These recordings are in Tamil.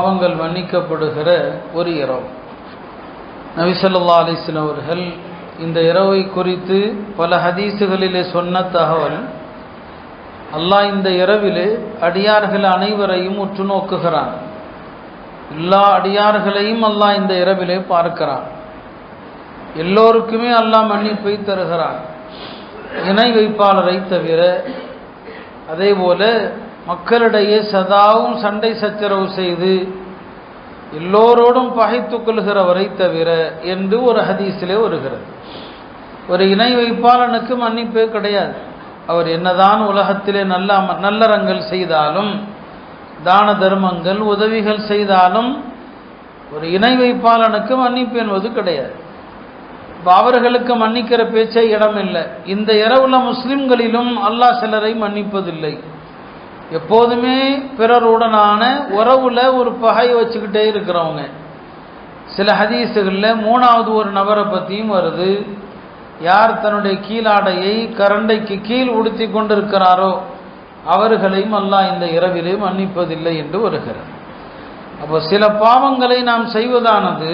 பாவங்கள் மன்னிக்கப்படுகிற ஒரு இரவு. நபி ஸல்லல்லாஹு அலைஹி வஸல்லம் அவர்கள் இந்த இரவை குறித்து பல ஹதீஸுகளிலே சொன்ன தகவல், அல்லாஹ் இந்த இரவிலே அடியார்கள் அனைவரையும் உற்று நோக்குகிறான். எல்லா அடியார்களையும் அல்லாஹ் இந்த இரவிலே பார்க்கிறான். எல்லோருக்குமே அல்லாஹ் மன்னிப்பை தருகிறான், இணை வைப்பாளரை தவிர. அதே போல மக்களிடையே சதாவும் சண்டை சச்சரவு செய்து எல்லோரோடும் பகைத்து கொள்கிறவரை தவிர என்று ஒரு ஹதீஸிலே வருகிறது. ஒரு இணை வைப்பாளனுக்கு மன்னிப்பே கிடையாது. அவர் என்னதான் உலகத்திலே நல்லறங்கள் செய்தாலும், தான தர்மங்கள் உதவிகள் செய்தாலும், ஒரு இணை வைப்பாளனுக்கு மன்னிப்பு என்பது கிடையாது. அவர்களுக்கு மன்னிக்கிற பேச்சே இடமில்லை. இந்த இரவுல முஸ்லிம்களிலும் அல்லாஹ் சிலரை மன்னிப்பதில்லை. எப்போதுமே பிறருடனான உறவுல ஒரு பகை வச்சுக்கிட்டே இருக்கிறவங்க. சில ஹதீஸுகளில் மூணாவது ஒரு நபரை பற்றியும் வருது. யார் தன்னுடைய கீழாடையை கரண்டைக்கு கீழ் உடுத்தி கொண்டிருக்கிறாரோ அவர்களையும் அல்லாஹ் இந்த இரவிலே மன்னிப்பதில்லை என்று வருகிறது. அப்போ சில பாவங்களை நாம் செய்வதானது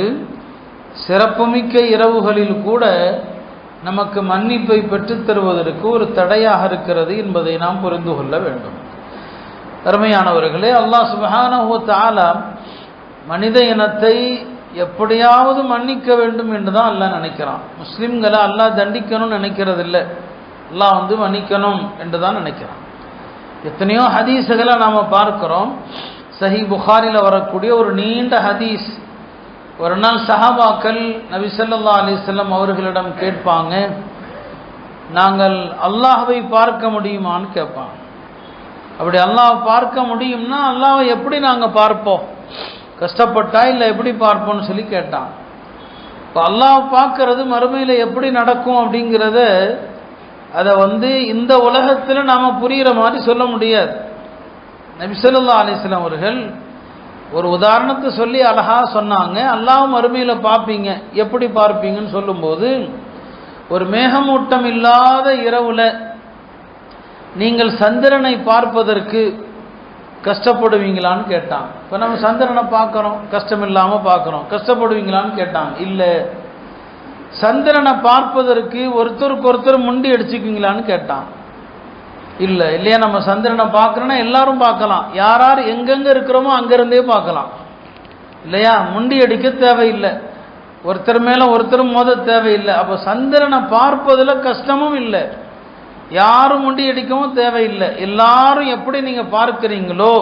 சிறப்புமிக்க இரவுகளில் கூட நமக்கு மன்னிப்பை பெற்றுத் தருவதற்கு ஒரு தடையாக இருக்கிறது என்பதை நாம் புரிந்து கொள்ள வேண்டும். அருமையானவர்களே, அல்லாஹ் சுப்ஹானஹு வ தஆலா மனித இனத்தை எப்படியாவது மன்னிக்க வேண்டும் என்று தான் அல்லாஹ் நினைக்கிறான். முஸ்லிம்களை அல்லாஹ் தண்டிக்கணும்னு நினைக்கிறது இல்லை, அல்லாஹ் மன்னிக்கணும் என்று தான் நினைக்கிறான். எத்தனையோ ஹதீஸுகளை நாம் பார்க்கிறோம். சஹீஹ் புகாரில் வரக்கூடிய ஒரு நீண்ட ஹதீஸ். ஒரு நாள் சஹாபாக்கள் நபி ஸல்லல்லாஹு அலைஹி வஸல்லம் அவர்களிடம் கேட்பாங்க, நாங்கள் அல்லாஹ்வை பார்க்க முடியுமான்னு கேட்பாங்க. அப்படி அல்லாஹ் பார்க்க முடியும்னா அல்லாஹ்வை எப்படி நாங்கள் பார்ப்போம், கஷ்டப்பட்டா இல்லை எப்படி பார்ப்போம்னு சொல்லி கேட்டான். இப்போ அல்லாஹ் பார்க்கறது மறுமையில் எப்படி நடக்கும் அப்படிங்கிறத அதை இந்த உலகத்தில் நாம் புரிகிற மாதிரி சொல்ல முடியாது. நபி ஸல்லல்லாஹு அலைஹி வஸல்லம் அவர்கள் ஒரு உதாரணத்தை சொல்லி அழகா சொன்னாங்க. அல்லாஹ் மறுமையில் பார்ப்பீங்க, எப்படி பார்ப்பீங்கன்னு சொல்லும்போது, ஒரு மேகமூட்டம் இல்லாத இரவுல நீங்கள் சந்திரனை பார்ப்பதற்கு கஷ்டப்படுவீங்களான்னு கேட்டான். இப்போ நம்ம சந்திரனை பார்க்குறோம், கஷ்டம் இல்லாமல் பார்க்குறோம், கஷ்டப்படுவீங்களான்னு கேட்டாங்க. இல்லை. சந்திரனை பார்ப்பதற்கு ஒருத்தருக்கு ஒருத்தர் முண்டி அடிச்சுக்குவீங்களான்னு கேட்டான். இல்லை. இல்லையா, நம்ம சந்திரனை பார்க்குறோன்னா எல்லாரும் பார்க்கலாம், யார் யார் எங்கெங்கே இருக்கிறோமோ அங்கேருந்தே பார்க்கலாம், இல்லையா? முண்டி அடிக்க தேவையில்லை, ஒருத்தர் மேலே ஒருத்தர் மோத தேவையில்லை. அப்போ சந்திரனை பார்ப்பதில் கஷ்டமும் இல்லை, யாரும் முண்டி அடிக்கவும் தேவையில்லை. எல்லாரும் எப்படி நீங்கள் பார்க்குறீங்களோ